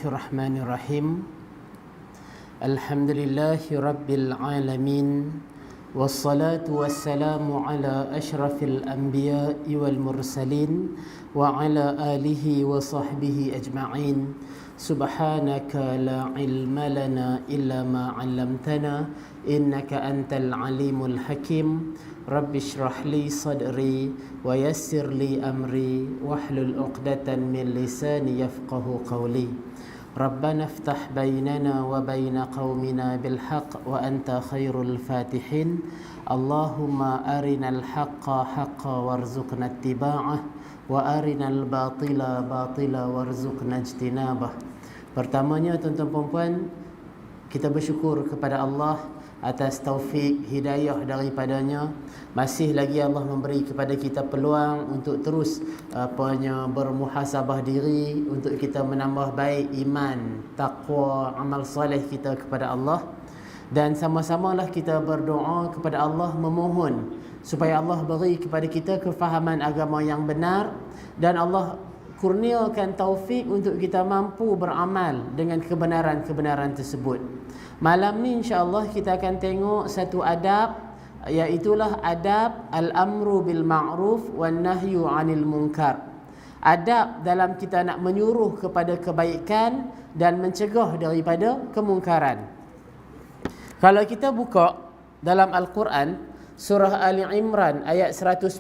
Bismillahirrahmanirrahim. Alhamdulillahi Rabbil Alamin. Wassalatu wassalamu ala ashrafil anbiya'i wal mursalin wa ala alihi wa sahbihi ajma'in. Subhanaka la ilma lana illa ma 'allamtana innaka antal alimul hakim. Rabbi shrah li sadri wa yassir li amri wahlul 'uqdatan min lisani yafqahu qawli. Rabbana iftah bainana wa baina qaumina bil haqq wa anta khairul fatihin. Allahumma arinal haqqa haqqa warzuqna ittiba'ah wa arinal batila batila warzuqna ijtinabah. Pertamanya tuan-tuan dan puan, kita bersyukur kepada Allah atas taufik hidayah daripadanya. Masih lagi Allah memberi kepada kita peluang untuk terus bermuhasabah diri, untuk kita menambah baik iman, taqwa, amal soleh kita kepada Allah. Dan sama-samalah kita berdoa kepada Allah, memohon supaya Allah beri kepada kita kefahaman agama yang benar, dan Allah kurniakan taufik untuk kita mampu beramal dengan kebenaran-kebenaran tersebut. Malam ni insya-Allah kita akan tengok satu adab, iaitulah adab al-amru bil ma'ruf wan nahyu 'anil munkar. Adab dalam kita nak menyuruh kepada kebaikan dan mencegah daripada kemungkaran. Kalau kita buka dalam Al-Quran surah Ali Imran ayat 110,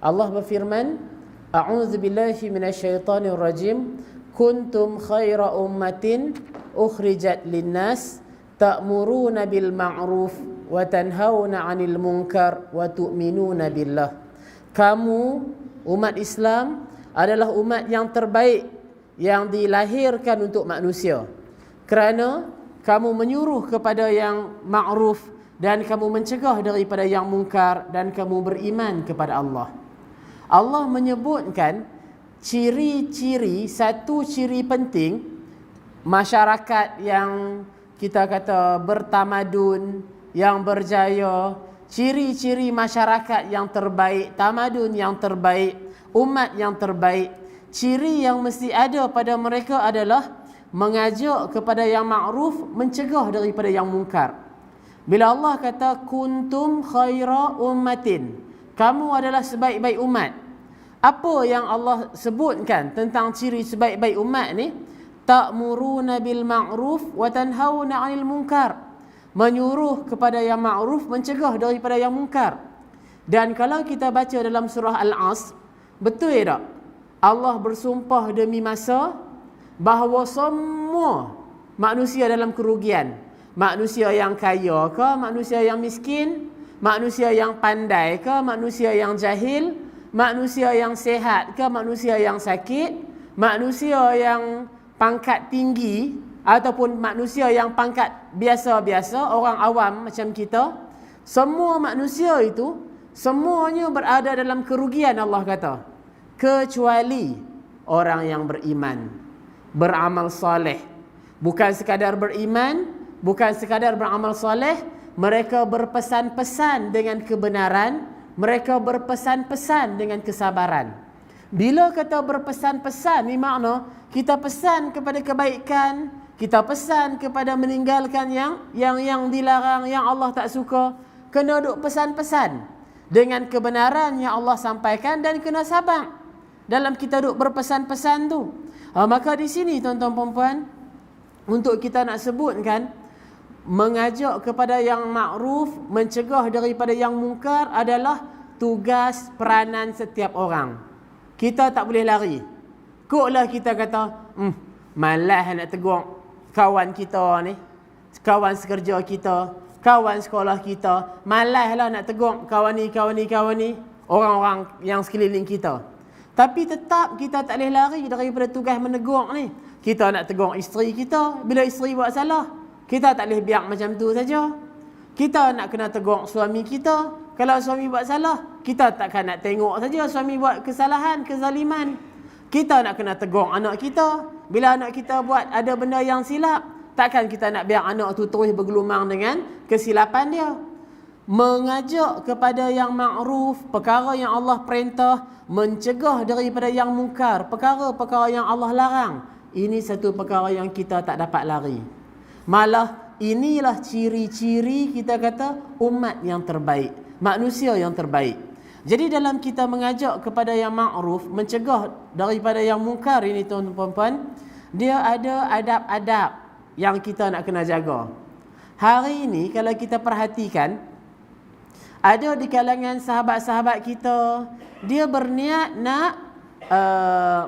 Allah berfirman, A'udzu billahi minasyaitonir rajim. Kuntum khaira ummatin ukhrijat linnas ta'muruna bil ma'ruf wa tanhauna 'anil munkar wa tu'minuna billah. Kamu umat Islam adalah umat yang terbaik yang dilahirkan untuk manusia, kerana kamu menyuruh kepada yang ma'ruf dan kamu mencegah daripada yang mungkar, dan kamu beriman kepada Allah. Allah menyebutkan ciri-ciri, satu ciri penting masyarakat yang kita kata bertamadun, yang berjaya, ciri-ciri masyarakat yang terbaik, tamadun yang terbaik, umat yang terbaik. Ciri yang mesti ada pada mereka adalah mengajak kepada yang ma'ruf, mencegah daripada yang mungkar. Bila Allah kata kuntum khaira ummatin, kamu adalah sebaik-baik umat. Apa yang Allah sebutkan tentang ciri sebaik-baik umat ni? Ta'muruna bil ma'ruf wa tanhauna 'anil munkar. Menyuruh kepada yang ma'ruf, mencegah daripada yang mungkar. Dan kalau kita baca dalam surah Al-Asr, betul tak? Allah bersumpah demi masa bahawa semua manusia dalam kerugian. Manusia yang kaya ke, manusia yang miskin, manusia yang pandai ke, manusia yang jahil, manusia yang sehat ke, manusia yang sakit, manusia yang pangkat tinggi ataupun manusia yang pangkat biasa-biasa, orang awam macam kita, semua manusia itu semuanya berada dalam kerugian, Allah kata, kecuali orang yang beriman, beramal soleh. Bukan sekadar beriman, bukan sekadar beramal soleh, mereka berpesan-pesan dengan kebenaran, mereka berpesan-pesan dengan kesabaran. Bila kata berpesan-pesan, ni makna kita pesan kepada kebaikan, kita pesan kepada meninggalkan yang dilarang, yang Allah tak suka. Kena duk pesan-pesan dengan kebenaran yang Allah sampaikan, dan kena sabar dalam kita duk berpesan-pesan tu. Maka di sini tuan-tuan dan puan, untuk kita nak sebutkan, mengajak kepada yang ma'ruf, mencegah daripada yang mungkar adalah tugas peranan setiap orang. Kita tak boleh lari. Koklah kita kata, malas nak tegur kawan kita ni, kawan sekerja kita, kawan sekolah kita, malaslah nak tegur kawan ni, orang-orang yang sekeliling kita. Tapi tetap kita tak boleh lari daripada tugas menegur ni. Kita nak tegur isteri kita, bila isteri buat salah, kita tak boleh biar macam tu saja. Kita nak kena tegur suami kita. Kalau suami buat salah, kita takkan nak tengok saja suami buat kesalahan, kezaliman. Kita nak kena tegur anak kita. Bila anak kita buat ada benda yang silap, takkan kita nak biar anak tu terus bergelumang dengan kesilapan dia. Mengajak kepada yang ma'ruf, perkara yang Allah perintah, mencegah daripada yang mungkar, perkara-perkara yang Allah larang. ini satu perkara yang kita tak dapat lari. Malah inilah ciri-ciri kita kata umat yang terbaik, manusia yang terbaik. Jadi dalam kita mengajak kepada yang ma'ruf, mencegah daripada yang mungkar ini tuan-tuan puan, dia ada adab-adab yang kita nak kena jaga. Hari ini kalau kita perhatikan, ada di kalangan sahabat-sahabat kita, dia berniat nak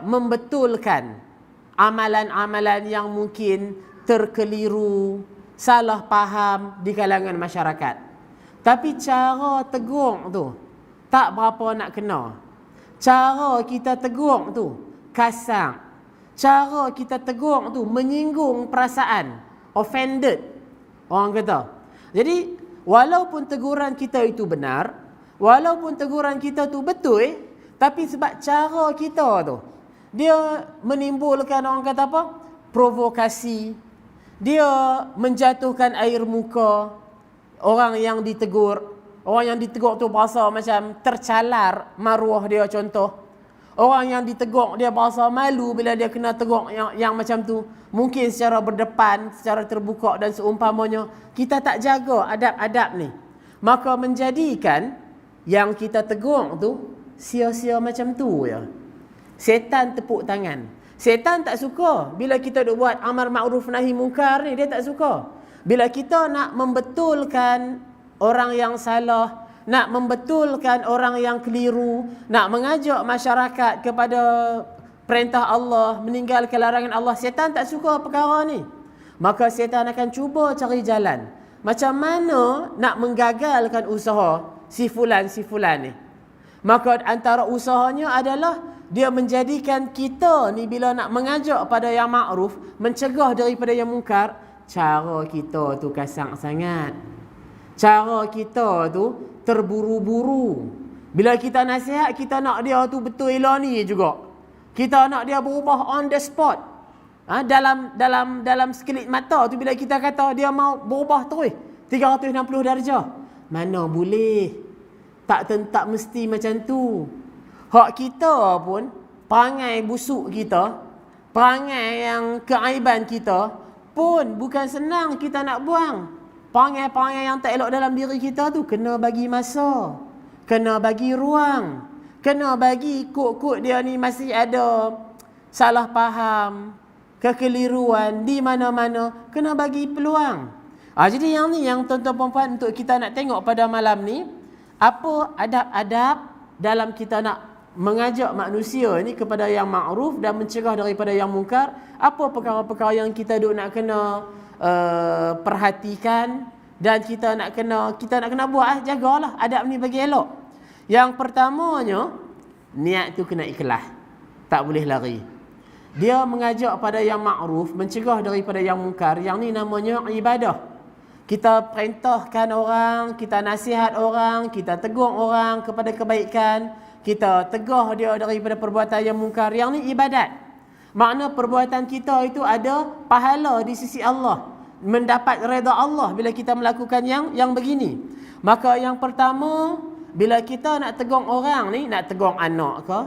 membetulkan amalan-amalan yang mungkin terkeliru, salah faham di kalangan masyarakat. Tapi cara tegur tu tak berapa nak kena. Cara kita tegur tu kasar. Cara kita tegur tu menyinggung perasaan, offended orang kata. Jadi walaupun teguran kita itu benar, walaupun teguran kita tu betul, tapi sebab cara kita tu dia menimbulkan orang kata apa? Provokasi. Dia menjatuhkan air muka orang yang ditegur. Orang yang ditegur tu berasa macam tercalar maruah dia contoh. Orang yang ditegur dia berasa malu bila dia kena tegur yang macam tu. Mungkin secara berdepan, secara terbuka dan seumpamanya. Kita tak jaga adab-adab ni. Maka menjadikan yang kita tegur tu sia-sia macam tu ya. Setan tepuk tangan. Setan tak suka bila kita duk buat amar ma'ruf nahi mungkar ni, dia tak suka. Bila kita nak membetulkan orang yang salah, nak membetulkan orang yang keliru, nak mengajak masyarakat kepada perintah Allah, meninggalkan larangan Allah, setan tak suka perkara ni. Maka setan akan cuba cari jalan. Macam mana nak menggagalkan usaha si fulan ni. Maka antara usahanya adalah dia menjadikan kita ni bila nak mengajak pada yang ma'ruf, mencegah daripada yang mungkar, cara kita tu kasar sangat. Cara kita tu terburu-buru. Bila kita nasihat, kita nak dia tu betul elok ni juga. Kita nak dia berubah on the spot. Dalam sekelip mata tu bila kita kata dia mau berubah terus 360 darjah. Mana boleh. Tak mesti macam tu. Hak kita pun, perangai busuk kita, perangai yang keaiban kita pun bukan senang kita nak buang. Perangai-perangai yang tak elok dalam diri kita tu kena bagi masa, kena bagi ruang, kena bagi kod-kod dia ni masih ada salah faham, kekeliruan di mana-mana, kena bagi peluang. Jadi yang ni yang tuan-tuan puan-puan untuk kita nak tengok pada malam ni, apa adab-adab dalam kita nak mengajak manusia ni kepada yang ma'ruf dan mencegah daripada yang mungkar. Apa perkara-perkara yang kita nak kena perhatikan dan kita nak kena buat, jagalah adab ni bagi elok. Yang pertamanya, niat tu kena ikhlas, tak boleh lari. Dia mengajak pada yang ma'ruf, mencegah daripada yang mungkar, yang ni namanya ibadah. Kita perintahkan orang, kita nasihat orang, kita tegur orang kepada kebaikan, kita tegah dia daripada perbuatan yang mungkar, yang ni ibadat. Makna perbuatan kita itu ada pahala di sisi Allah, mendapat redha Allah bila kita melakukan yang begini. Maka yang pertama, bila kita nak tegur orang ni, nak tegur anak ke,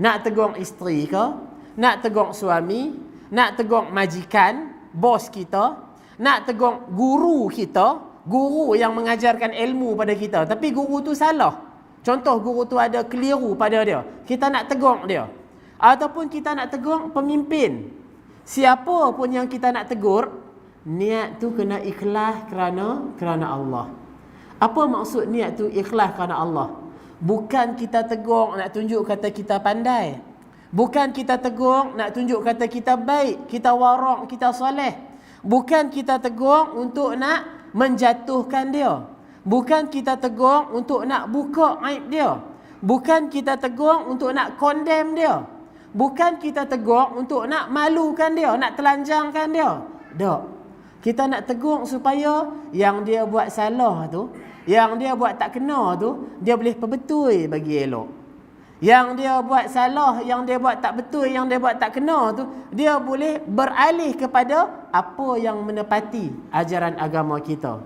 nak tegur isteri ke, nak tegur suami, nak tegur majikan, bos kita, nak tegur guru kita, guru yang mengajarkan ilmu pada kita, tapi guru tu salah. Contoh guru tu ada keliru pada dia, kita nak tegur dia. Ataupun kita nak tegur pemimpin, siapa pun yang kita nak tegur, niat tu kena ikhlas kerana Allah. Apa maksud niat tu ikhlas kerana Allah? Bukan kita tegur nak tunjuk kata kita pandai, bukan kita tegur nak tunjuk kata kita baik, kita warak, kita soleh. Bukan kita tegur untuk nak menjatuhkan dia, bukan kita tegur untuk nak buka aib dia, bukan kita tegur untuk nak condemn dia, bukan kita tegur untuk nak malukan dia, nak telanjangkan dia. Tak. Kita nak tegur supaya yang dia buat salah tu, yang dia buat tak kena tu, dia boleh perbetul bagi elok. Yang dia buat salah, yang dia buat tak betul, yang dia buat tak kena tu, dia boleh beralih kepada apa yang menepati ajaran agama kita.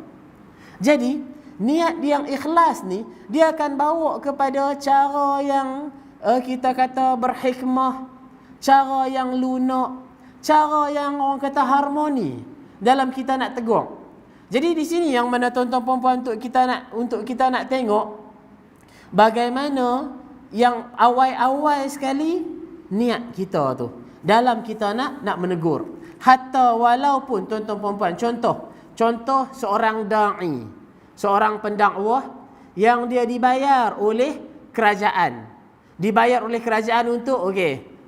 Jadi, niat yang ikhlas ni, dia akan bawa kepada cara yang kita kata berhikmah, cara yang lunak, cara yang orang kata harmoni dalam kita nak tegur. Jadi di sini yang mana tuan-tuan puan-puan untuk kita nak tengok bagaimana yang awal-awal sekali niat kita tu dalam kita nak menegur. Hatta walaupun tuan-tuan puan-puan, contoh seorang dai, seorang pendakwah yang dia dibayar oleh kerajaan. Dibayar oleh kerajaan untuk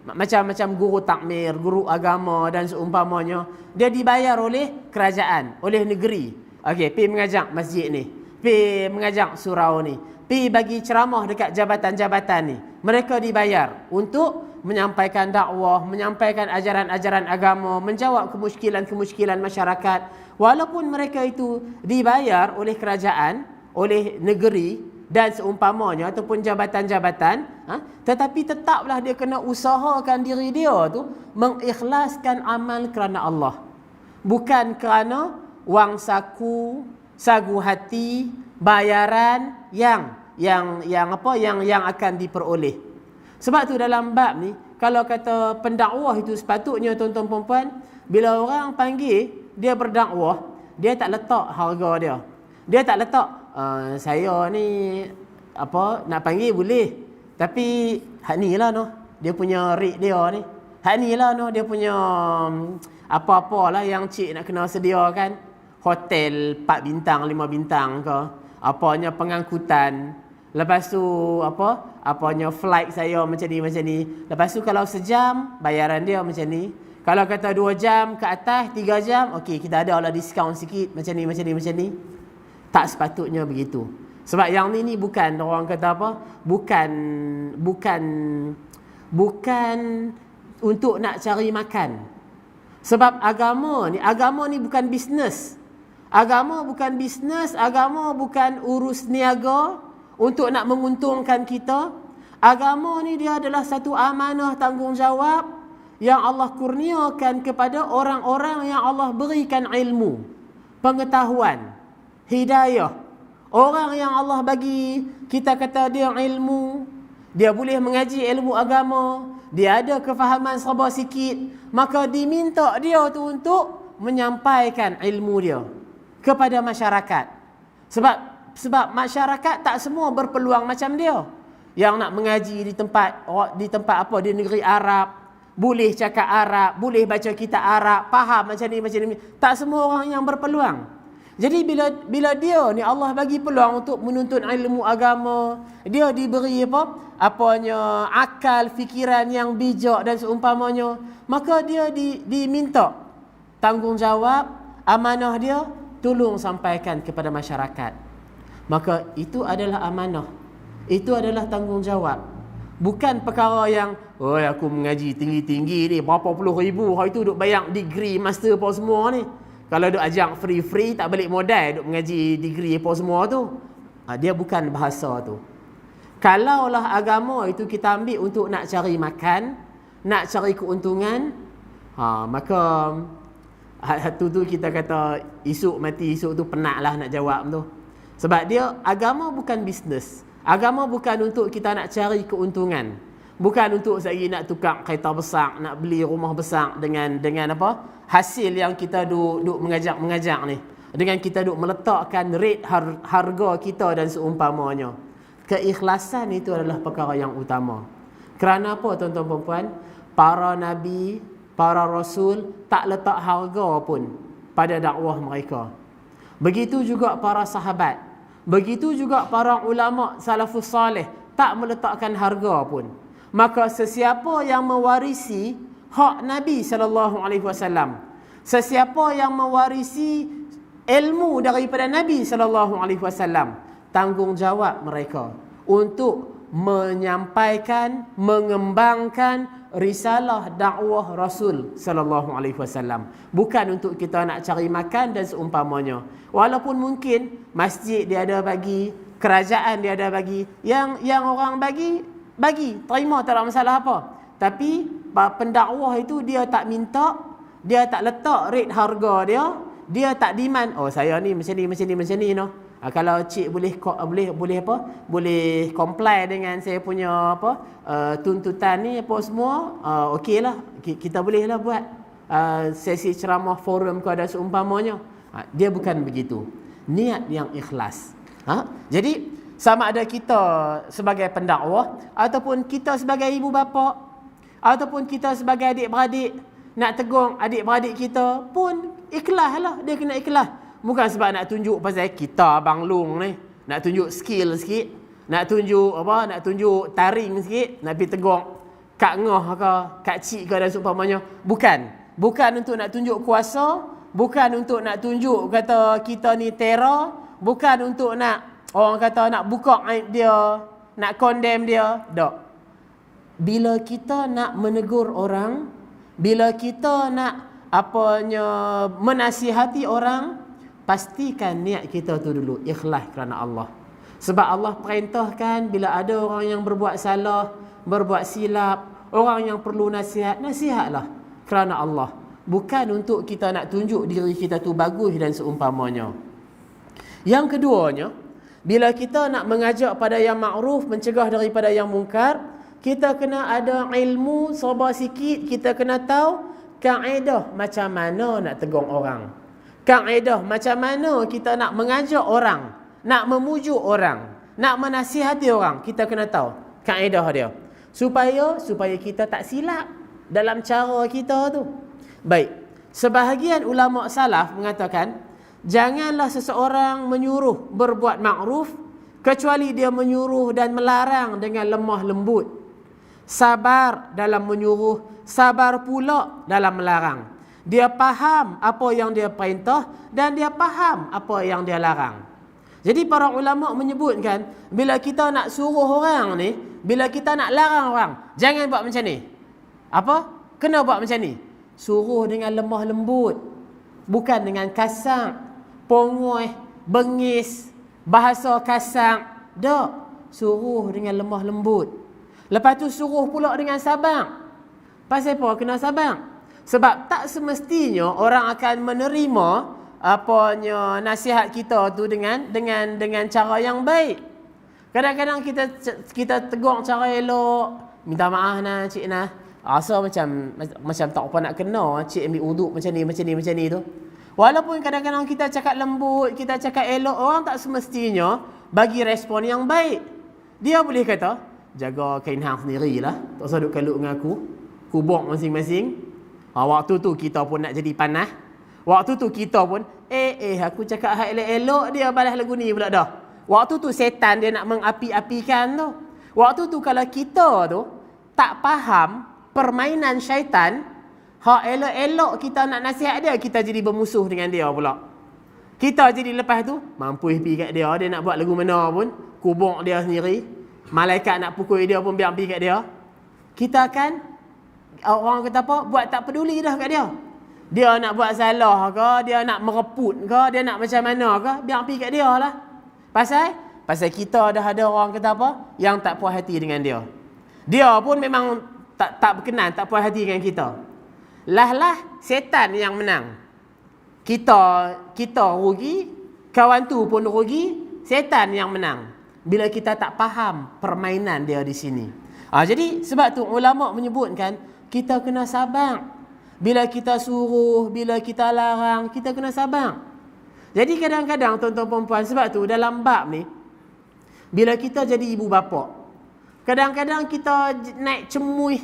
macam guru takmir, guru agama dan seumpamanya, dia dibayar oleh kerajaan, oleh negeri. Pi mengajak masjid ni, pi mengajak surau ni, pi bagi ceramah dekat jabatan-jabatan ni. Mereka dibayar untuk menyampaikan dakwah, menyampaikan ajaran-ajaran agama, menjawab kemusykilan-kemusykilan masyarakat. Walaupun mereka itu dibayar oleh kerajaan, oleh negeri dan seumpamanya ataupun jabatan-jabatan, tetapi tetaplah dia kena usahakan diri dia tu mengikhlaskan amal kerana Allah, bukan kerana wang saku, sagu hati, bayaran yang akan diperoleh. Sebab tu dalam bab ni, kalau kata pendakwah itu sepatutnya tuan-tuan puan-puan, bila orang panggil dia berdakwah, dia tak letak harga dia. Dia tak letak saya ni nak panggil boleh, tapi hak ni lah dia punya rate dia ni. Hak ni lah dia punya apa-apalah yang cik nak kena sediakan. Hotel 4 bintang, 5 bintang ke, apanya pengangkutan. Lepas tu apanya flight saya macam ni. Lepas tu kalau sejam bayaran dia macam ni. Kalau kata 2 jam ke atas, 3 jam, okey kita ada lah diskaun sikit macam ni. Tak sepatutnya begitu. Sebab yang ni bukan orang kata bukan untuk nak cari makan. Sebab agama ni bukan bisnes. Agama bukan bisnes, agama bukan urus niaga untuk nak menguntungkan kita. Agama ni dia adalah satu amanah tanggungjawab yang Allah kurniakan kepada orang-orang yang Allah berikan ilmu, pengetahuan, hidayah. Orang yang Allah bagi, kita kata dia ilmu, dia boleh mengaji ilmu agama, dia ada kefahaman serba sikit, maka diminta dia tu untuk menyampaikan ilmu dia kepada masyarakat. Sebab masyarakat tak semua berpeluang macam dia. Yang nak mengaji di tempat di negeri Arab, boleh cakap Arab, boleh baca kitab Arab, faham macam ni. Tak semua orang yang berpeluang. Jadi bila dia ni Allah bagi peluang untuk menuntut ilmu agama, dia diberi akal, fikiran yang bijak dan seumpamanya, maka dia diminta tanggungjawab, amanah dia, tolong sampaikan kepada masyarakat. Maka itu adalah amanah, itu adalah tanggungjawab. Bukan perkara yang aku mengaji tinggi-tinggi ni berapa puluh ribu, hari tu duk bayar degree, master apa semua ni. Kalau duk ajak free tak balik modal duk mengaji degree apa semua tu. Dia bukan bahasa tu. Kalaulah agama itu kita ambil untuk nak cari makan, nak cari keuntungan, maka tu kita kata esok mati esok tu penatlah nak jawab tu. Sebab dia agama bukan bisnes. Agama bukan untuk kita nak cari keuntungan. Bukan untuk sehari nak tukar kereta besar, nak beli rumah besar dengan hasil yang kita duk mengajak ni. Dengan kita duk meletakkan rate harga kita dan seumpamanya. Keikhlasan itu adalah perkara yang utama. Kerana apa tuan-tuan dan puan? Para nabi, para rasul tak letak harga pun pada dakwah mereka. Begitu juga para sahabat. Begitu juga para ulama salafus salih tak meletakkan harga pun. Maka sesiapa yang mewarisi hak Nabi SAW, sesiapa yang mewarisi ilmu daripada Nabi SAW, tanggungjawab mereka untuk menyampaikan, mengembangkan risalah dakwah Rasul SAW. Bukan untuk kita nak cari makan dan seumpamanya. Walaupun mungkin masjid dia ada bagi, kerajaan dia ada bagi, yang orang bagi, terima tak ada masalah apa. Tapi pendakwah itu dia tak minta, dia tak letak rate harga dia tak demand, saya ni macam ni no. Kalau cik boleh comply dengan saya punya tuntutan ni apa semua, okeylah, kita bolehlah buat. sesi ceramah forum ke ada seumpamanya. Dia bukan begitu. Niat yang ikhlas. Jadi sama ada kita sebagai pendakwah ataupun kita sebagai ibu bapa ataupun kita sebagai adik-beradik nak tegur adik-beradik kita pun ikhlas lah. Dia kena ikhlas. Bukan sebab nak tunjuk pasal kita Abang Long ni, nak tunjuk skill sikit, nak tunjuk nak tunjuk taring sikit, nak pergi tegur Kak Ngoh ke Kak Cik ke dan seumpamanya. Bukan untuk nak tunjuk kuasa, bukan untuk nak tunjuk kata kita ni terror, bukan untuk nak orang kata nak buka aib dia, nak condemn dia. Tak. Bila kita nak menegur orang, bila kita nak menasihati orang, pastikan niat kita tu dulu ikhlas kerana Allah. Sebab Allah perintahkan bila ada orang yang berbuat salah, berbuat silap, orang yang perlu nasihat, nasihatlah kerana Allah. Bukan untuk kita nak tunjuk diri kita tu bagus dan seumpamanya. Yang keduanya, bila kita nak mengajak pada yang ma'ruf, mencegah daripada yang mungkar, kita kena ada ilmu, sabar sikit, kita kena tahu kaedah macam mana nak tegur orang. Kaedah macam mana kita nak mengajak orang, nak memujuk orang, nak menasihati orang, kita kena tahu kaedah dia. Supaya kita tak silap dalam cara kita tu. Baik, sebahagian ulama salaf mengatakan, janganlah seseorang menyuruh berbuat ma'ruf kecuali dia menyuruh dan melarang dengan lemah lembut. Sabar dalam menyuruh, sabar pula dalam melarang. Dia faham apa yang dia perintah dan dia faham apa yang dia larang. Jadi para ulama menyebutkan, bila kita nak suruh orang ni, bila kita nak larang orang, jangan buat macam ni. Kena buat macam ni. Suruh dengan lemah lembut, bukan dengan kasar, pongoi, bengis, bahasa kasar. Tak. Suruh dengan lemah lembut. Lepas tu suruh pula dengan sabar. Pasal apa kena sabar? Sebab tak semestinya orang akan menerima nasihat kita tu dengan cara yang baik. Kadang-kadang kita tegur cara elok, minta maaf nah cik nah. Rasa macam tak apa nak kena cik ambil uduk macam ni tu. Walaupun kadang-kadang kita cakap lembut, kita cakap elok, orang tak semestinya bagi respon yang baik. Dia boleh kata, jaga kain hang sendirilah, tak usah duk kalut dengan aku. Kubok masing-masing. Waktu tu kita pun nak jadi panas. Waktu tu kita pun aku cakap hak elok-elok, dia balas lagu ni pula dah. Waktu tu setan dia nak mengapi-apikan tu. Waktu tu kalau kita tu tak faham permainan syaitan, hak elok-elok kita nak nasihat dia, kita jadi bermusuh dengan dia pula. Kita jadi lepas tu mampu pergi kat dia nak buat lagu mana pun, kubuk dia sendiri. Malaikat nak pukul dia pun biar pergi kat dia. Kita akan, orang kata apa, buat tak peduli dah kat dia. Dia nak buat salah ke, dia nak mereput ke, dia nak macam mana ke, biar pergi kat dia lah. Pasal kita dah ada orang kata apa, yang tak puas hati dengan dia. Dia pun memang tak berkenan, tak puas hati dengan kita. Lah setan yang menang. Kita rugi, kawan tu pun rugi, setan yang menang. Bila kita tak faham permainan dia di sini. Jadi sebab tu ulama menyebutkan kita kena sabar. Bila kita suruh, bila kita larang, kita kena sabar. Jadi kadang-kadang tuan-tuan perempuan, sebab tu dalam bab ni, bila kita jadi ibu bapa, kadang-kadang kita naik cemuih,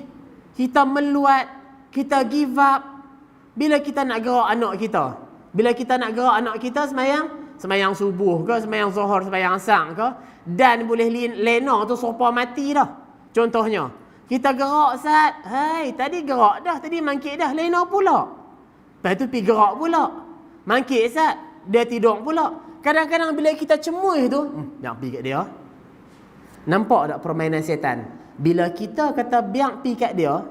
kita meluat, kita give up. Bila kita nak gerak anak kita, bila kita nak gerak anak kita semayang subuh ke, semayang zuhur, semayang asar ke, dan boleh lena tu sopa mati dah. Contohnya, kita gerak Ustaz, tadi gerak dah, tadi mangkit dah, lena pula. Lepas tu pergi gerak pula. Mangkit Ustaz, dia tidur pula. Kadang-kadang bila kita cemuih tu, nak pergi kat dia. Nampak tak permainan setan? Bila kita kata biar pergi kat dia,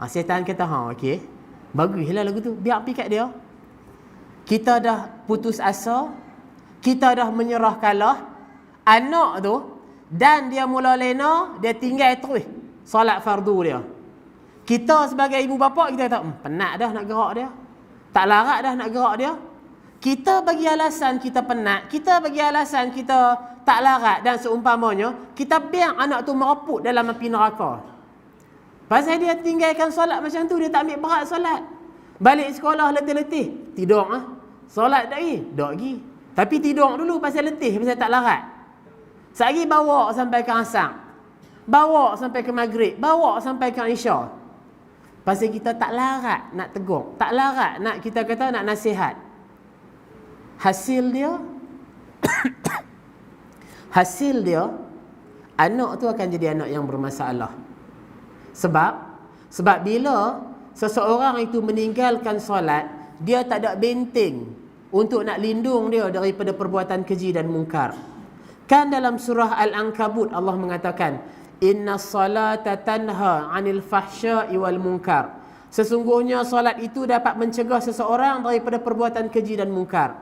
setan kata, okey, baguslah lagu tu, biar pergi kat dia. Kita dah putus asa, kita dah menyerah kalah. Anak tu, dan dia mula lena, dia tinggal terus solat fardu dia. Kita sebagai ibu bapa, kita kata, penat dah nak gerak dia, tak larat dah nak gerak dia. Kita bagi alasan kita penat, kita bagi alasan kita tak larat dan seumpamanya, kita biar anak tu mereput dalam api neraka. Pasal dia tinggalkan solat macam tu, dia tak ambil berat solat. Balik sekolah letih-letih, tidur solat tak lagi, dok lagi. Tapi tidur dulu pasal letih, pasal tak larat. Sehari bawa sampai ke asar, bawa sampai ke maghrib, bawa sampai ke isya. Pasal kita tak larat nak tegur, tak larat nak kita kata nak nasihat. Hasil dia anak tu akan jadi anak yang bermasalah. Sebab bila seseorang itu meninggalkan solat, dia tak ada benteng untuk nak lindung dia daripada perbuatan keji dan mungkar. Kan dalam surah Al-Ankabut Allah mengatakan, inna salata tanha 'anil fahsya'i wal munkar. Sesungguhnya solat itu dapat mencegah seseorang daripada perbuatan keji dan mungkar.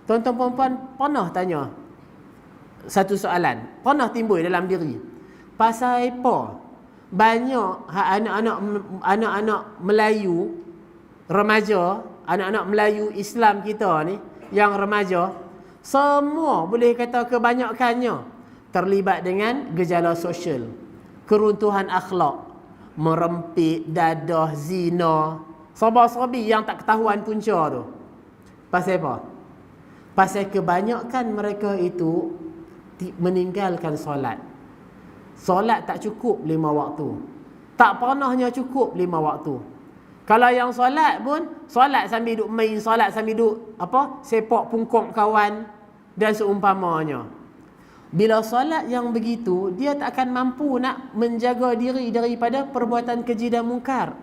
Tuan-tuan puan-puan pernah tanya satu soalan, pernah timbul dalam diri, pasal apa banyak anak-anak Melayu remaja, anak-anak Melayu Islam kita ni yang remaja, semua boleh kata kebanyakannya terlibat dengan gejala sosial, keruntuhan akhlak, merempit, dadah, zina, serba-serbi yang tak ketahuan punca tu. Pasal apa? Pasal kebanyakan mereka itu meninggalkan solat. Solat tak cukup 5 waktu. Tak pernahnya cukup 5 waktu. Kalau yang solat pun, solat sambil duk main, solat sambil duk sepak pungkok kawan dan seumpamanya. Bila solat yang begitu, dia tak akan mampu nak menjaga diri daripada perbuatan keji dan mungkar.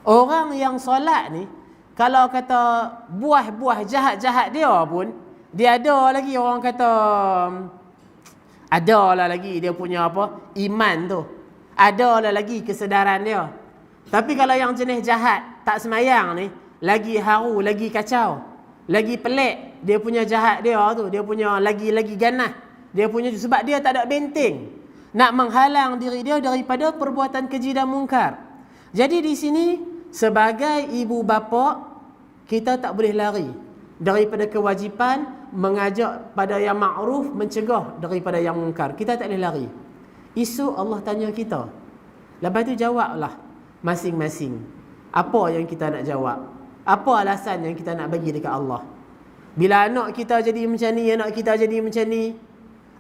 Orang yang solat ni, kalau kata buah-buah jahat-jahat dia pun, dia ada lagi orang kata, ada lah lagi dia punya iman tu. Ada lah lagi kesedaran dia. Tapi kalau yang jenis jahat, tak semayang ni, lagi haru, lagi kacau, lagi pelik dia punya jahat dia tu, dia punya lagi ganas. Dia punya, sebab dia tak ada benteng nak menghalang diri dia daripada perbuatan keji dan mungkar. Jadi di sini sebagai ibu bapa, kita tak boleh lari daripada kewajipan mengajak pada yang ma'ruf, mencegah daripada yang mungkar. Kita tak boleh lari. Esok Allah tanya kita, lepas tu jawablah masing-masing apa yang kita nak jawab, apa alasan yang kita nak bagi dekat Allah. Bila anak kita jadi macam ni, anak kita jadi macam ni,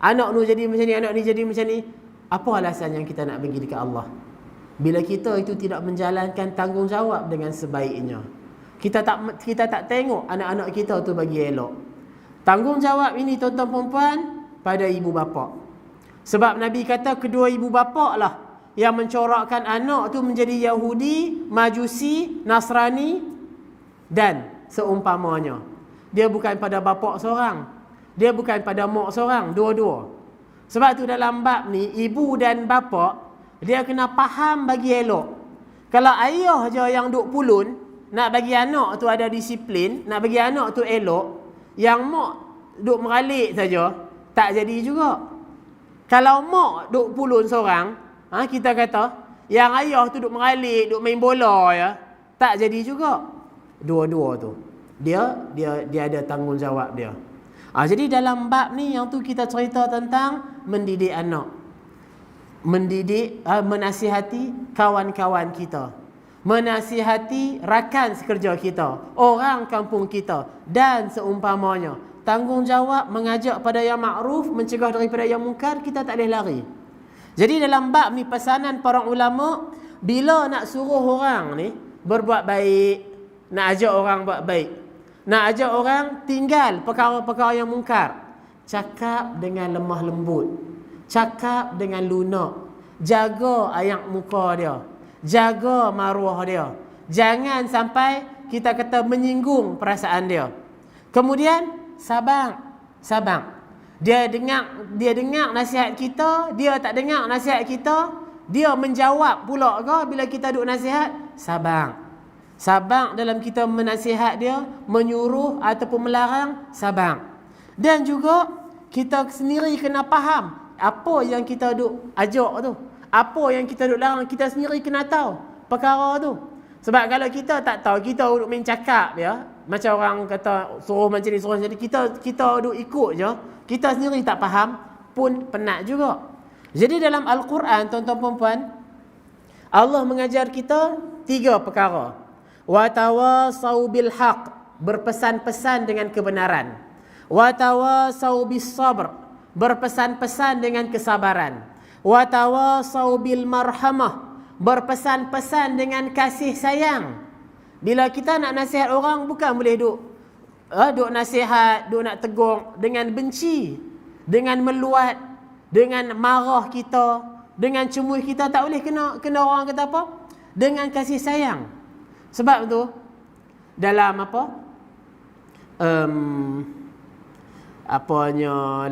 anak nu jadi macam ni, anak ni jadi macam ni, apa alasan yang kita nak bagi dekat Allah? Bila kita itu tidak menjalankan tanggungjawab dengan sebaiknya, kita tak tengok anak-anak kita tu bagi elok. Tanggungjawab ini tuan-tuan perempuan pada ibu bapa. Sebab Nabi kata kedua ibu bapa lah yang mencorakkan anak tu menjadi Yahudi, Majusi, Nasrani dan seumpamanya. Dia bukan pada bapa seorang, dia bukan pada mak seorang, dua-dua. Sebab tu dalam bab ni, ibu dan bapa dia kena faham bagi elok. Kalau ayah je yang duk pulun nak bagi anak tu ada disiplin, nak bagi anak tu elok, yang mak duk meralik saja, tak jadi juga. Kalau mak duk pulun seorang, kita kata yang ayah tu duk meralik, duk main bola ya, tak jadi juga. Dua-dua tu dia ada tanggungjawab dia. Jadi dalam bab ni yang tu kita cerita tentang mendidik anak, menasihati kawan-kawan kita, menasihati rakan sekerja kita, orang kampung kita dan seumpamanya. Tanggungjawab mengajak pada yang makruf, mencegah daripada yang mungkar, kita tak boleh lari. Jadi dalam bab ni pesanan para ulama, bila nak suruh orang ni berbuat baik, nak ajak orang buat baik, nak ajak orang tinggal perkara-perkara yang mungkar, cakap dengan lemah lembut, cakap dengan lunak, jaga ayak muka dia, jaga maruah dia, jangan sampai kita kata menyinggung perasaan dia. Kemudian sabar. Dia dengar nasihat kita, dia tak dengar nasihat kita, dia menjawab pula ke bila kita duk nasihat? Sabar dalam kita menasihat dia, menyuruh ataupun melarang, sabar. Dan juga kita sendiri kena faham apa yang kita duk ajak tu, apa yang kita duk larang, kita sendiri kena tahu perkara tu. Sebab kalau kita tak tahu, kita duk main cakap ya, macam orang kata suruh macam ni, suruh macam ni, kita duk ikut je, kita sendiri tak faham pun penat juga. Jadi dalam Al-Quran tuan-tuan puan-puan, Allah mengajar kita 3 perkara. Wa tawasau bil haq, berpesan-pesan dengan kebenaran. Wa tawasau bis sabr, berpesan-pesan dengan kesabaran. Wa tawasau bil marhamah, berpesan-pesan dengan kasih sayang. Bila kita nak nasihat orang, bukan boleh duk nasihat, duk nak tegur dengan benci, dengan meluat, dengan marah kita, dengan cemooh kita. Tak boleh. Kena orang kata apa? Dengan kasih sayang. Sebab tu dalam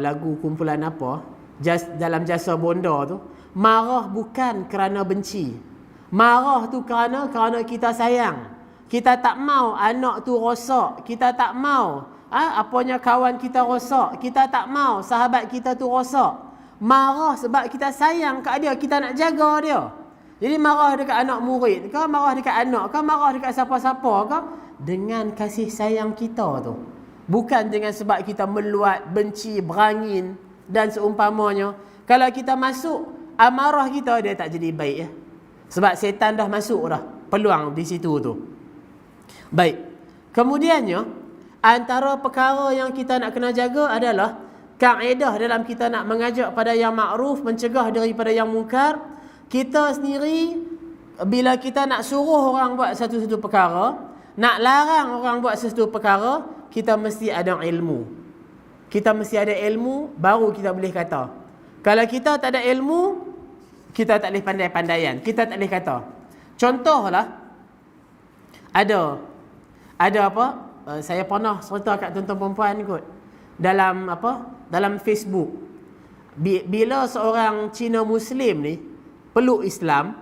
lagu kumpulan dalam Jasa Bonda tu, marah bukan kerana benci. Marah tu kerana kita sayang. Kita tak mau anak tu rosak, kita tak mau kawan kita rosak, kita tak mau sahabat kita tu rosak. Marah sebab kita sayang kat dia, kita nak jaga dia. Jadi marah dekat anak murid ke, marah dekat anak ke, marah dekat siapa-siapa ke, dengan kasih sayang kita tu. Bukan dengan sebab kita meluat, benci, berangin dan seumpamanya. Kalau kita masuk amarah kita, dia tak jadi baik ya. Sebab setan dah masuk dah, peluang di situ tu. Baik. Kemudiannya, antara perkara yang kita nak kena jaga adalah kaedah dalam kita nak mengajak pada yang makruf, mencegah daripada yang mungkar. Kita sendiri bila kita nak suruh orang buat satu-satu perkara, nak larang orang buat sesuatu perkara, kita mesti ada ilmu. Kita mesti ada ilmu baru kita boleh kata. Kalau kita tak ada ilmu, kita tak boleh pandai-pandaian. Kita tak boleh kata. Contohlah, ada saya pernah cerita kat tuan-tuan perempuan kot, dalam Facebook. Bila seorang Cina Muslim ni peluk Islam,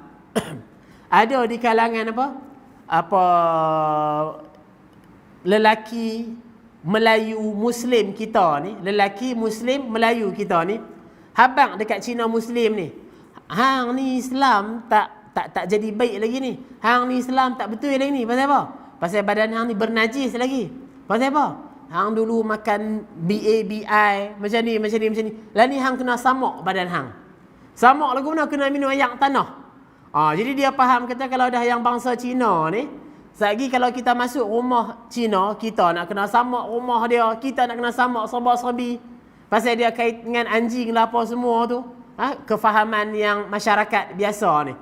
ada di kalangan lelaki Melayu Muslim kita ni, lelaki Muslim Melayu kita ni, habang dekat Cina Muslim ni, hang ni Islam tak jadi baik lagi ni. Hang ni Islam tak betul lagi ni. Pasal apa? Pasal badan hang ni bernajis lagi. Pasal apa? Hang dulu makan BABI macam ni. Lah ni hang kena samak badan hang. Samak lagu mana? Kena minum air tanah. Jadi dia faham, kata kalau dah yang bangsa Cina ni, selagi kalau kita masuk rumah Cina, kita nak kena samak rumah dia, kita nak kena samak serba-serbi. Pasal dia kait dengan anjing lah apa semua tu. Kefahaman yang masyarakat biasa ni.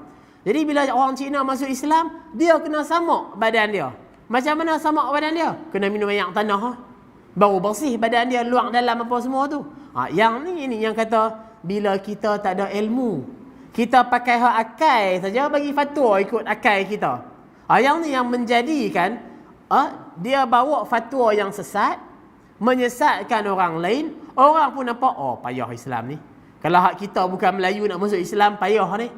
Jadi bila orang Cina masuk Islam, dia kena samak badan dia. Macam mana samak badan dia? Kena minum air tanah. Baru bersih badan dia, luang dalam apa semua tu. Yang ni yang kata, bila kita tak ada ilmu, kita pakai hak akal saja bagi fatwa ikut akal kita. Yang ni yang menjadikan dia bawa fatwa yang sesat, menyesatkan orang lain. Orang pun nampak, payah Islam ni. Kalau hak kita bukan Melayu nak masuk Islam, payah ni.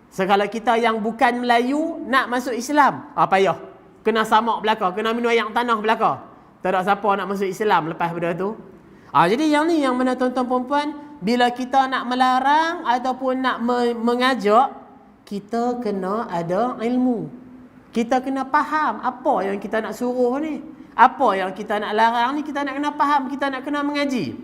Sekala kita yang bukan Melayu nak masuk Islam, payah. Kena samak belaka, kena minum air tanah belaka. Tak ada siapa nak masuk Islam lepas benda tu. Jadi yang ni yang mana tuan-tuan perempuan, bila kita nak melarang ataupun nak mengajak, kita kena ada ilmu. Kita kena faham apa yang kita nak suruh ni. Apa yang kita nak larang ni, kita nak kena faham, kita nak kena mengaji.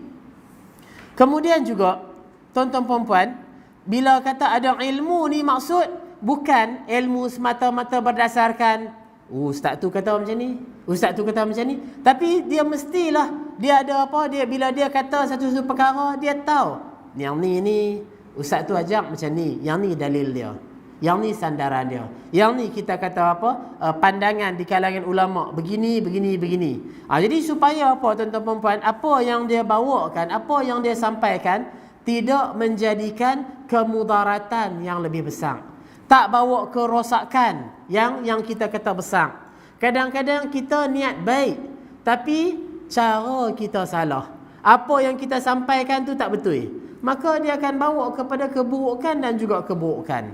Kemudian juga, tuan-tuan perempuan, bila kata ada ilmu ni, maksud bukan ilmu semata-mata berdasarkan ustaz tu kata macam ni, ustaz tu kata macam ni. Tapi dia mestilah dia ada bila dia kata satu-satu perkara, dia tahu yang ni ustaz tu ajak macam ni, yang ni dalil dia, yang ni sandaran dia, yang ni kita kata pandangan di kalangan ulama begini. Jadi supaya tuan-tuan perempuan, apa yang dia bawakan, apa yang dia sampaikan tidak menjadikan kemudaratan yang lebih besar, tak bawa kerosakan yang kita kata besar. Kadang-kadang kita niat baik, tapi cara kita salah. Apa yang kita sampaikan tu tak betul, maka dia akan bawa kepada keburukan dan juga keburukan.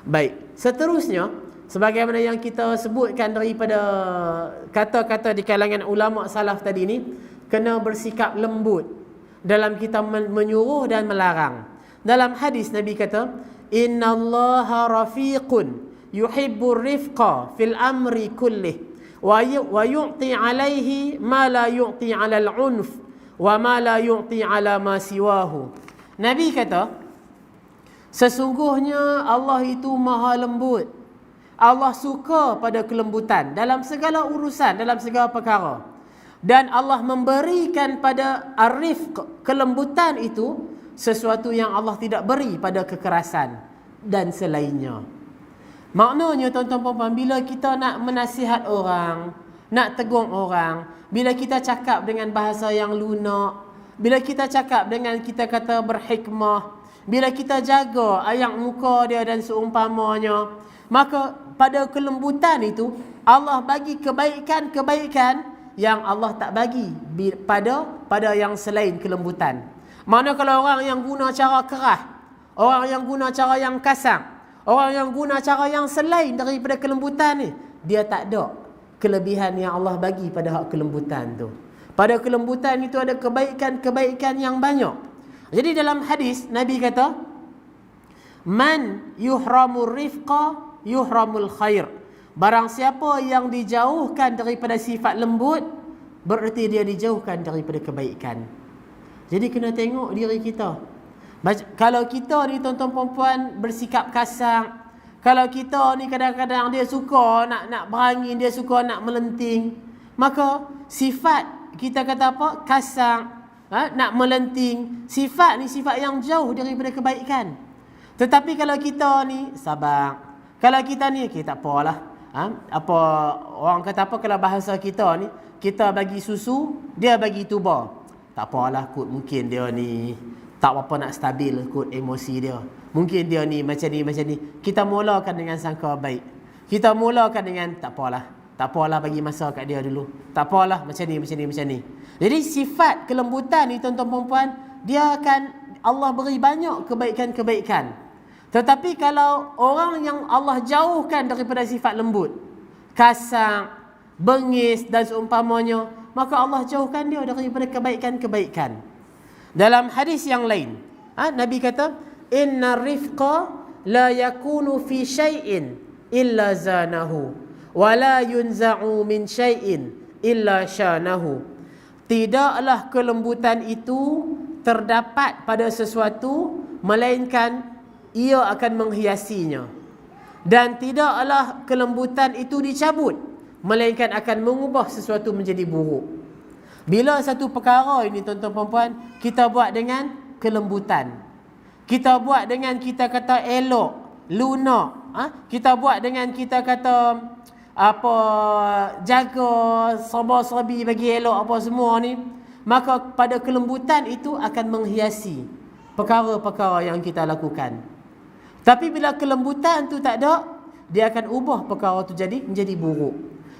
Baik, seterusnya, sebagaimana yang kita sebutkan daripada kata-kata di kalangan ulama salaf tadi ni, kena bersikap lembut dalam kita menyuruh dan melarang. Dalam hadis Nabi kata, innallaha rafiqun yuhibbur rifqa fil amri kullih wa yu'ti alaihi ma la yu'ti ala al-unf wa ma la yu'ti ala ma siwahu. Nabi kata, sesungguhnya Allah itu maha lembut. Allah suka pada kelembutan dalam segala urusan, dalam segala perkara. Dan Allah memberikan pada ar-rifq, kelembutan itu, sesuatu yang Allah tidak beri pada kekerasan dan selainnya. Maknanya tuan-tuan puan-puan, bila kita nak menasihat orang, nak tegur orang, bila kita cakap dengan bahasa yang lunak, bila kita cakap dengan kita kata berhikmah, bila kita jaga ayak muka dia dan seumpamanya, maka pada kelembutan itu Allah bagi kebaikan-kebaikan yang Allah tak bagi pada yang selain kelembutan. Mana kalau orang yang guna cara keras, orang yang guna cara yang kasar, orang yang guna cara yang selain daripada kelembutan ni, dia tak ada kelebihan yang Allah bagi pada hak kelembutan tu. Pada kelembutan itu ada kebaikan-kebaikan yang banyak. Jadi dalam hadis Nabi kata, man yuhramur rifqa yuhramul khair. Barang siapa yang dijauhkan daripada sifat lembut, bererti dia dijauhkan daripada kebaikan. Jadi kena tengok diri kita. Kalau kita ni tuan-tuan perempuan bersikap kasar, kalau kita ni kadang-kadang dia suka nak berangin, dia suka nak melenting, maka sifat kita kata apa? Kasar, nak melenting. Sifat ni sifat yang jauh daripada kebaikan. Tetapi kalau kita ni sabar, kalau kita ni tak apalah. Apa orang kata apa, kalau bahasa kita ni, kita bagi susu, dia bagi tuba. Tak apalah kot, mungkin dia ni tak apa nak stabil kot emosi dia. Mungkin dia ni macam ni. Kita mulakan dengan sangka baik. Kita mulakan dengan tak apalah bagi masa kat dia dulu. Tak apalah macam ni. Jadi sifat kelembutan ni tuan-tuan perempuan, dia akan Allah beri banyak kebaikan-kebaikan. Tetapi kalau orang yang Allah jauhkan daripada sifat lembut, kasar, bengis dan seumpamanya, maka Allah jauhkan dia daripada kebaikan-kebaikan. Dalam hadis yang lain, Nabi kata, inna rifqa la yakunu fi syai'in illa zanahu wa la yunza'u min syai'in illa syanahu. Tidaklah kelembutan itu terdapat pada sesuatu melainkan ia akan menghiasinya, dan tidaklah kelembutan itu dicabut melainkan akan mengubah sesuatu menjadi buruk. Bila satu perkara ini tuan-tuan perempuan kita buat dengan kelembutan, kita buat dengan kita kata elok, lunak, kita buat dengan kita kata apa, jaga, sabar-sabi bagi elok apa semua ni, maka pada kelembutan itu akan menghiasi perkara-perkara yang kita lakukan. Tapi bila kelembutan tu tak ada, dia akan ubah perkara tu menjadi buruk.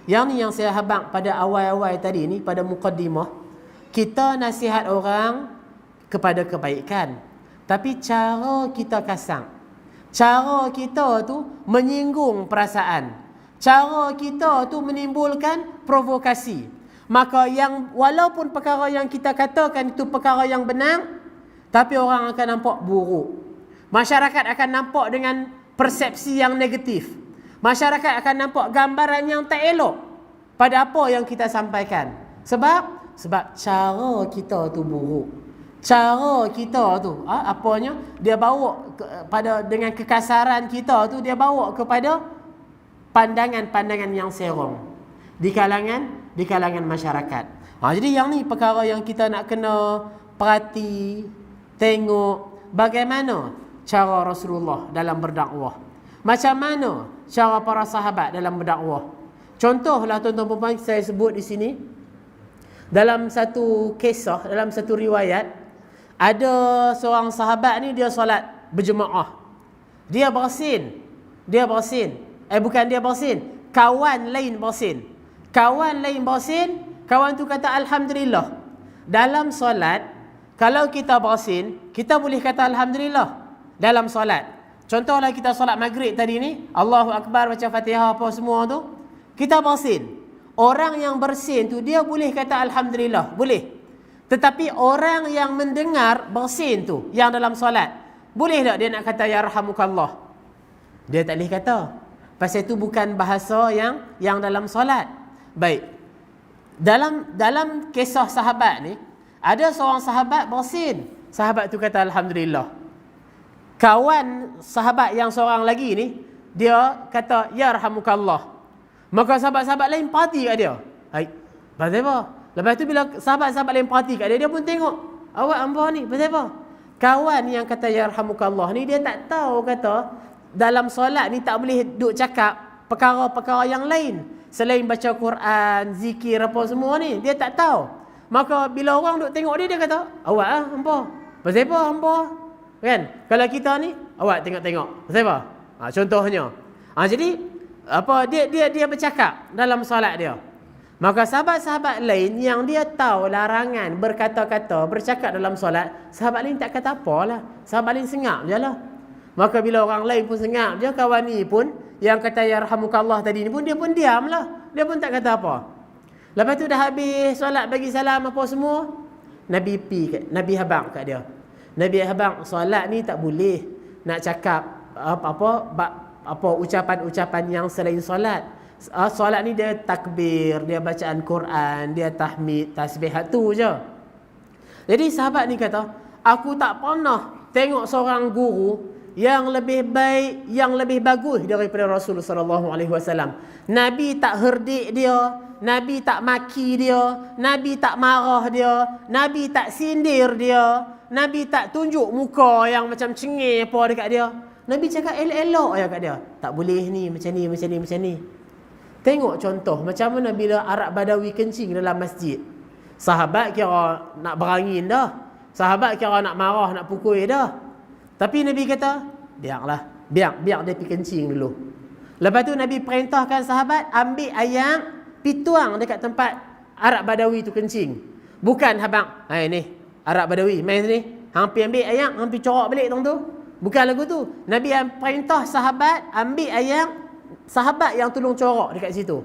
Yang ni yang saya habaq pada awal-awal tadi ni, pada muqaddimah. Kita nasihat orang kepada kebaikan, tapi cara kita kasar, cara kita tu menyinggung perasaan, cara kita tu menimbulkan provokasi. Maka yang walaupun perkara yang kita katakan itu perkara yang benar, tapi orang akan nampak buruk. Masyarakat akan nampak dengan persepsi yang negatif. Masyarakat akan nampak gambaran yang tak elok pada apa yang kita sampaikan. Sebab cara kita tu buruk. Cara kita tu, apanya, dia bawa dengan kekasaran kita tu, dia bawa kepada pandangan-pandangan yang serong di kalangan masyarakat. Jadi yang ni perkara yang kita nak kena perhati, tengok bagaimana cara Rasulullah dalam berdakwah, macam mana cara para sahabat dalam berdakwah. Contohlah tuan-tuan puan-puan, saya sebut di sini, dalam satu kisah, dalam satu riwayat, ada seorang sahabat ni dia solat berjemaah. Dia bersin. Bukan dia bersin, kawan lain bersin. Kawan tu kata alhamdulillah. Dalam solat, kalau kita bersin, kita boleh kata alhamdulillah dalam solat. Contohlah kita solat maghrib tadi ni, Allahu Akbar, baca Fatihah apa semua tu, kita bersin. Orang yang bersin tu dia boleh kata alhamdulillah, boleh. Tetapi orang yang mendengar bersin tu, yang dalam solat, boleh tak dia nak kata yarhamukallah? Dia tak boleh kata. Pasal itu bukan bahasa yang dalam solat. Baik. Dalam kisah sahabat ni, ada seorang sahabat bersin. Sahabat tu kata alhamdulillah. Kawan sahabat yang seorang lagi ni, dia kata yarhamukallah, maka sahabat-sahabat lain perhati kat dia. Hai, pasal apa? Lepas tu bila sahabat-sahabat lain perhati kat dia, dia pun tengok, awak hamba ni pasal apa? Kawan yang kata yarhamukallah ni, dia tak tahu kata dalam solat ni tak boleh duk cakap perkara-perkara yang lain selain baca Quran, zikir apa semua ni, dia tak tahu. Maka bila orang duk tengok dia, dia kata, awak hamba. Pasal apa hamba? Kan? Kalau kita ni, awak tengok-tengok. Pasal apa? Contohnya. Jadi apa dia bercakap dalam solat dia. Maka sahabat-sahabat lain yang dia tahu larangan berkata-kata, bercakap dalam solat, sahabat lain tak kata apalah. Sahabat lain sengak je lah. Maka bila orang lain pun sengak je, kawan ni pun yang kata yarhamukallah tadi ni pun, dia pun diam lah. Dia pun tak kata apa. Lepas tu dah habis solat, bagi salam apa semua, Nabi habang kat dia. Nabi habang, solat ni tak boleh nak cakap apa ucapan-ucapan yang selain solat. Solat ni dia takbir, dia bacaan Quran, dia tahmid, tasbih, tu je. Jadi sahabat ni kata, aku tak pernah tengok seorang guru yang lebih baik, yang lebih bagus daripada Rasulullah sallallahu alaihi wasallam. Nabi tak herdik dia, Nabi tak maki dia, Nabi tak marah dia, Nabi tak sindir dia, Nabi tak tunjuk muka yang macam cengih apa dekat dia. Nabi cakap elok-elok je kat dia. Tak boleh ni, macam ni, macam ni, macam ni. Tengok contoh macam mana bila Arab Badawi kencing dalam masjid. Sahabat kira nak berangin dah. Sahabat kira nak marah, nak pukul dah. Tapi Nabi kata, biarlah, biar dia pergi kencing dulu. Lepas tu Nabi perintahkan sahabat ambil ayam, pituang dekat tempat Arab Badawi tu kencing. Bukan habang, hai ni Arab Badawi, main sini, hang pergi ambil ayam, hang pergi corak balik tong tu. Bukan lagu tu. Nabi perintah sahabat ambil ayam, sahabat yang tolong corak dekat situ.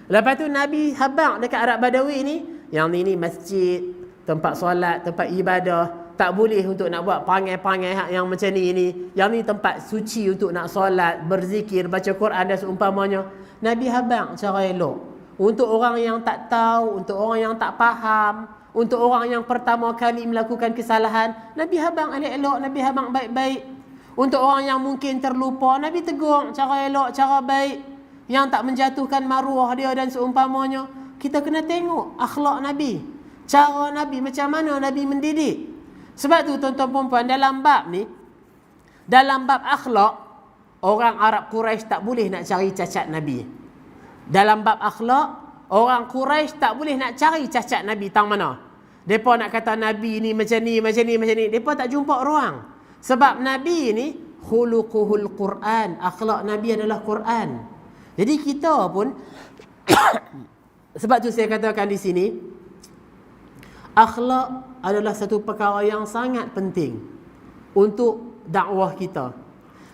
Lepas tu Nabi habang dekat Arab Badawi ni, yang ni masjid, tempat solat, tempat ibadah, tak boleh untuk nak buat perangai-perangai yang macam ni. Yang ni tempat suci untuk nak solat, berzikir, baca Quran dan seumpamanya. Nabi habang cara elok. Untuk orang yang tak tahu, untuk orang yang tak faham, untuk orang yang pertama kali melakukan kesalahan, Nabi habang elok-elok, Nabi habang baik-baik. Untuk orang yang mungkin terlupa, Nabi tegur cara elok, cara baik, yang tak menjatuhkan maruah dia dan seumpamanya. Kita kena tengok akhlak Nabi, cara Nabi, macam mana Nabi mendidik. Sebab tu tuan-tuan puan, dalam bab ni, dalam bab akhlak, orang Arab Quraisy tak boleh nak cari cacat Nabi. Dalam bab akhlak, orang Quraisy tak boleh nak cari cacat Nabi tang mana. Depa nak kata Nabi ni macam ni, macam ni, macam ni, depa tak jumpa ruang. Sebab Nabi ni khuluquhul Quran, akhlak Nabi adalah Quran. Jadi kita pun sebab tu saya katakan di sini, akhlak adalah satu perkara yang sangat penting untuk dakwah kita.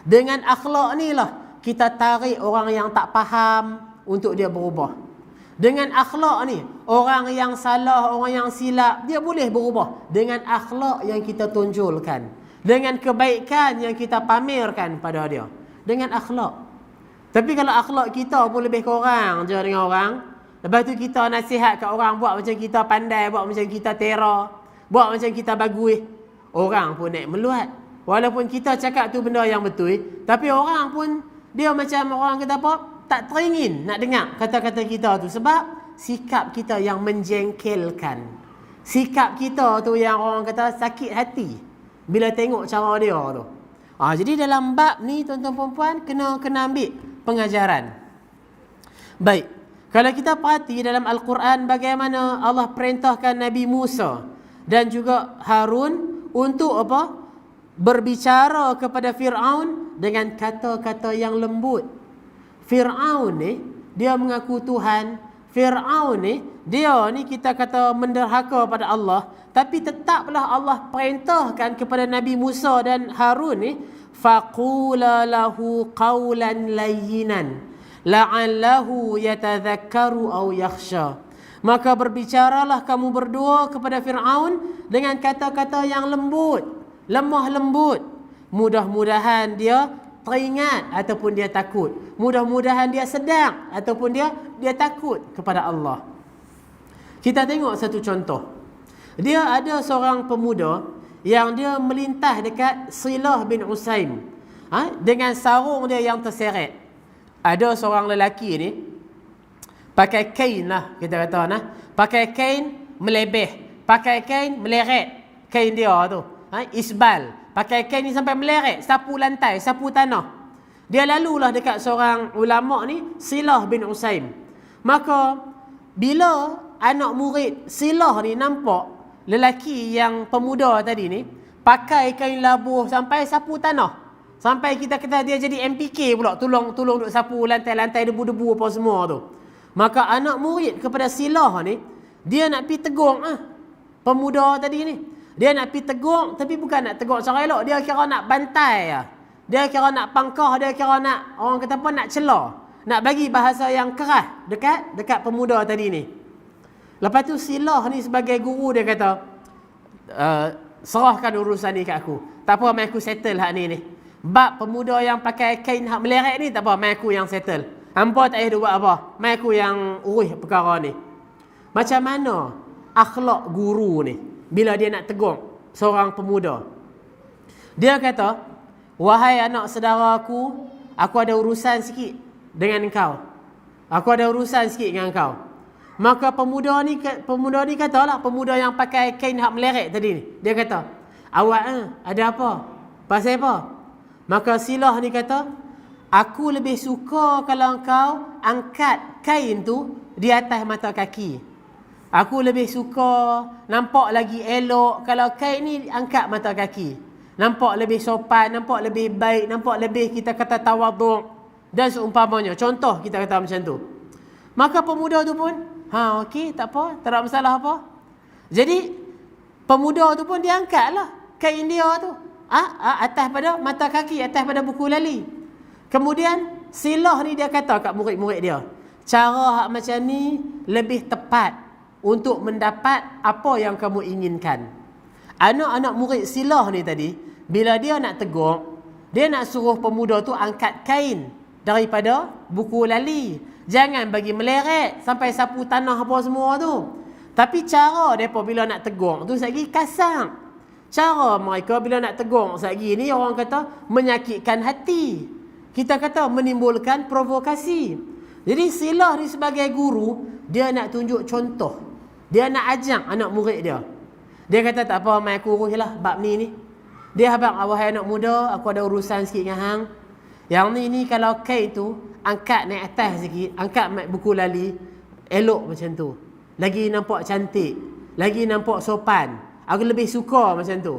Dengan akhlak ni lah kita tarik orang yang tak faham untuk dia berubah. Dengan akhlak ni, orang yang salah, orang yang silap, dia boleh berubah. Dengan akhlak yang kita tonjolkan, dengan kebaikan yang kita pamerkan pada dia. Dengan akhlak. Tapi kalau akhlak kita pun lebih kurang je dengan orang, lepas tu kita nasihat kat orang buat macam kita pandai, buat macam kita tera, buat macam kita bagus, orang pun naik meluat. Walaupun kita cakap tu benda yang betul, tapi orang pun dia macam orang kata apa, tak teringin nak dengar kata-kata kita tu. Sebab sikap kita yang menjengkelkan, sikap kita tu yang orang kata sakit hati bila tengok cara dia tu. Jadi dalam bab ni tuan-tuan perempuan kena ambil pengajaran. Baik, kalau kita perhati dalam Al-Quran bagaimana Allah perintahkan Nabi Musa dan juga Harun untuk apa? Berbicara kepada Fir'aun dengan kata-kata yang lembut. Fir'aun ni dia mengaku Tuhan. Fir'aun ni dia ni kita kata menderhaka pada Allah, tapi tetaplah Allah perintahkan kepada Nabi Musa dan Harun ni, faqula lahu qawlan layyinan la'allahu yatadhakkaru aw yakhsha. Maka berbicaralah kamu berdua kepada Fir'aun dengan kata-kata yang lembut, lemah lembut. Mudah-mudahan dia teringat ataupun dia takut. Mudah-mudahan dia sedar ataupun dia takut kepada Allah. Kita tengok satu contoh. Dia ada seorang pemuda yang dia melintah dekat Silah bin Usaim. dengan sarung dia yang terseret. Ada seorang lelaki ni pakai kain lah, kita kata pakai kain melebeh, pakai kain meleret, kain dia tu isbal, pakai kain ni sampai meleret, sapu lantai, sapu tanah. Dia lalulah dekat seorang ulama ni, Silah bin Usaim. Maka bila anak murid Silah ni nampak lelaki yang pemuda tadi ni pakai kain labuh sampai sapu tanah, sampai kita kata dia jadi MPK pula, tolong duk sapu lantai-lantai, debu-debu apa semua tu. Maka anak murid kepada Silah ni, dia nak pi tegur pemuda tadi ni. Dia nak pi tegur, tapi bukan nak tegur secara elok, dia kira nak bantai Dia kira nak pangkah, dia kira nak, orang kata apa, nak celah, nak bagi bahasa yang keras dekat pemuda tadi ni. Lepas tu Silah ni sebagai guru dia kata, serahkan urusan ni kat aku. Tak apa, mai aku settle hak ni. Bab pemuda yang pakai kain hak meleret ni, tak apa, mai aku yang settle. Hampa tak payah buat apa, mai aku yang urus perkara ni. Macam mana akhlak guru ni bila dia nak tegur seorang pemuda? Dia kata, wahai anak saudara aku ada urusan sikit dengan engkau. Aku ada urusan sikit dengan engkau. Maka pemuda ni katalah, pemuda yang pakai kain hak meleret tadi ni, dia kata, awak ada apa? Pasal apa? Maka Silah ni kata, aku lebih suka kalau engkau angkat kain tu di atas mata kaki. Aku lebih suka, nampak lagi elok kalau kain ni angkat mata kaki. Nampak lebih sopan, nampak lebih baik, nampak lebih, kita kata, tawaduk dan seumpamanya. Contoh kita kata macam tu. Maka pemuda tu pun, okey, tak apa, tak ada masalah apa. Jadi pemuda tu pun dia angkatlah kain dia tu atas pada mata kaki, atas pada buku lali. Kemudian Silah ni dia kata kat murid-murid dia, cara hak macam ni lebih tepat untuk mendapat apa yang kamu inginkan. Anak-anak murid Silah ni tadi, bila dia nak tegur, dia nak suruh pemuda tu angkat kain daripada buku lali. Jangan bagi meleret sampai sapu tanah apa semua tu. Tapi cara mereka bila nak tegur tu lagi kasar. Cara mereka bila nak tegur lagi ni, orang kata menyakitkan hati. Kita kata menimbulkan provokasi. Jadi Silah ni sebagai guru, dia nak tunjuk contoh. Dia nak ajak anak murid dia. Dia kata, tak apa, mai aku uruslah bab ni. Dia habaq, wahai anak muda, aku ada urusan sikit dengan hang. Yang ni kalau kain tu angkat naik atas sikit, angkat buku lali, elok macam tu. Lagi nampak cantik, lagi nampak sopan. Aku lebih suka macam tu.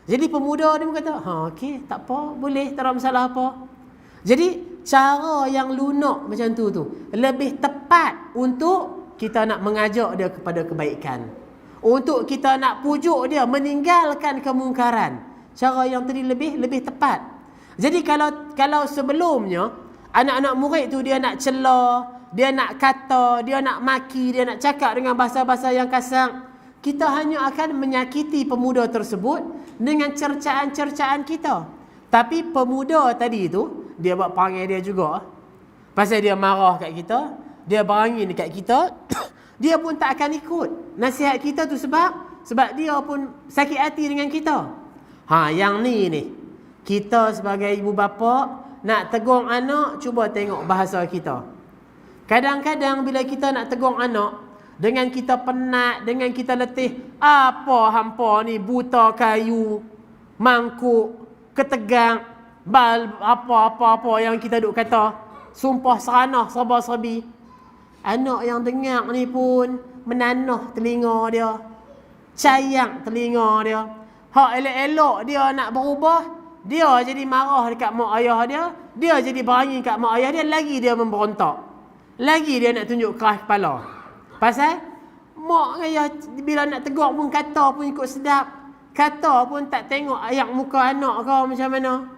Jadi pemuda dia pun kata, okey, tak apa, boleh, tak ada masalah apa. Jadi cara yang lunak macam tu lebih tepat untuk kita nak mengajak dia kepada kebaikan. Untuk kita nak pujuk dia meninggalkan kemungkaran. Cara yang tadi lebih tepat. Jadi kalau sebelumnya anak-anak murid tu dia nak celah, dia nak kata, dia nak maki, dia nak cakap dengan bahasa-bahasa yang kasar, kita hanya akan menyakiti pemuda tersebut dengan cercaan-cercaan kita. Tapi pemuda tadi tu, dia buat perangai dia juga. Pasal dia marah kat kita, dia berangin dekat kita, dia pun tak akan ikut nasihat kita tu sebab dia pun sakit hati dengan kita. Yang ni kita sebagai ibu bapa nak tegur anak, cuba tengok bahasa kita. Kadang-kadang bila kita nak tegur anak, dengan kita penat, dengan kita letih, apa hampa ni buta kayu, mangkuk, ketegang, bal apa-apa yang kita duk kata, sumpah seranah, serba-serbi. Anak yang dengar ni pun menanah telinga dia, cayang telinga dia. Hak elok-elok dia nak berubah, dia jadi marah dekat mak ayah dia jadi berangin kat mak ayah dia, lagi dia memberontak. Lagi dia nak tunjuk keras kepala. Pasal mak ayah bila nak tegur pun kata pun ikut sedap. Kata pun tak tengok ayak muka anak kau macam mana.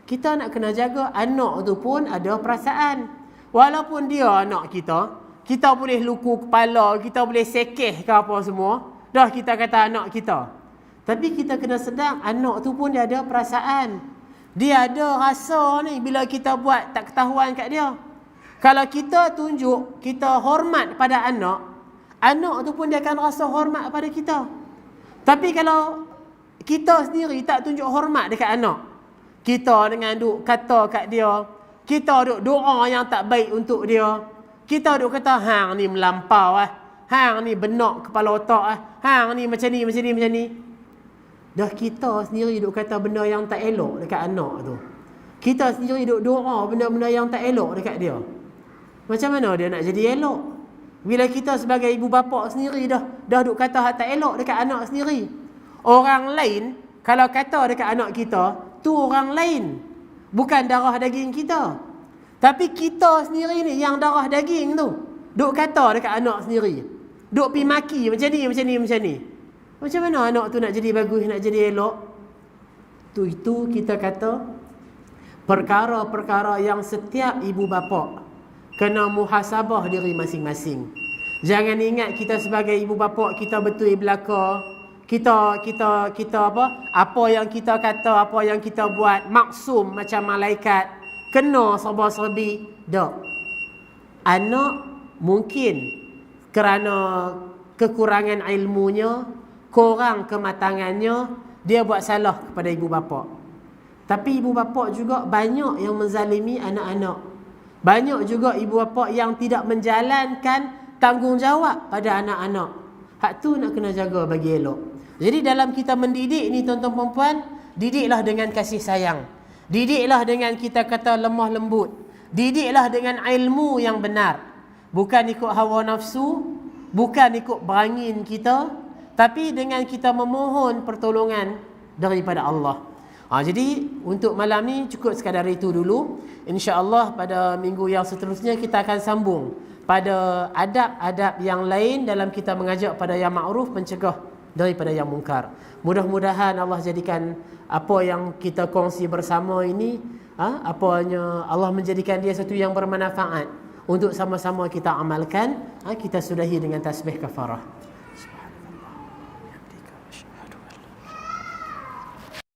Kita nak kena jaga anak tu pun ada perasaan. Walaupun dia anak kita boleh luku kepala, kita boleh sekeh ke apa semua, dah kita kata anak kita. Tapi kita kena sedar anak tu pun dia ada perasaan. Dia ada rasa ni bila kita buat tak ketahuan kat dia. Kalau kita tunjuk, kita hormat pada anak tu pun dia akan rasa hormat pada kita. Tapi kalau kita sendiri tak tunjuk hormat dekat anak, kita dengan duk kata kat dia, kita duk doa yang tak baik untuk dia, kita duk kata hang ni melampau hang ni benak kepala otak hang ni macam ni. Dah kita sendiri duk kata benda yang tak elok dekat anak tu. Kita sendiri duk doa benda-benda yang tak elok dekat dia. Macam mana dia nak jadi elok? Bila kita sebagai ibu bapa sendiri dah duk kata hak tak elok dekat anak sendiri. Orang lain kalau kata dekat anak kita, tu orang lain. Bukan darah daging kita. Tapi kita sendiri ni yang darah daging tu, duk kata dekat anak sendiri. Duk pi maki macam ni. Macam mana anak tu nak jadi bagus, nak jadi elok? Itu kita kata perkara-perkara yang setiap ibu bapa kena muhasabah diri masing-masing. Jangan ingat kita sebagai ibu bapa kita betul belaka. Kita apa yang kita kata, apa yang kita buat maksum macam malaikat, kena serba-serbi. Tak. Anak mungkin kerana kekurangan ilmunya, kurang kematangannya, dia buat salah kepada ibu bapa. Tapi ibu bapa juga banyak yang menzalimi anak-anak. Banyak juga ibu bapa yang tidak menjalankan tanggungjawab pada anak-anak. Hak tu nak kena jaga bagi elok. Jadi dalam kita mendidik ni tuan-tuan perempuan, didiklah dengan kasih sayang. Didiklah dengan kita kata lemah lembut. Didiklah dengan ilmu yang benar. Bukan ikut hawa nafsu, bukan ikut berangin kita, tapi dengan kita memohon pertolongan daripada Allah. Jadi untuk malam ni cukup sekadar itu dulu. InsyaAllah pada minggu yang seterusnya kita akan sambung pada adab-adab yang lain dalam kita mengajak pada yang ma'ruf, mencegah daripada yang mungkar. Mudah-mudahan Allah jadikan apa yang kita kongsi bersama ini, Allah menjadikan dia satu yang bermanfaat untuk sama-sama kita amalkan. Kita sudahi dengan tasbih kafarah.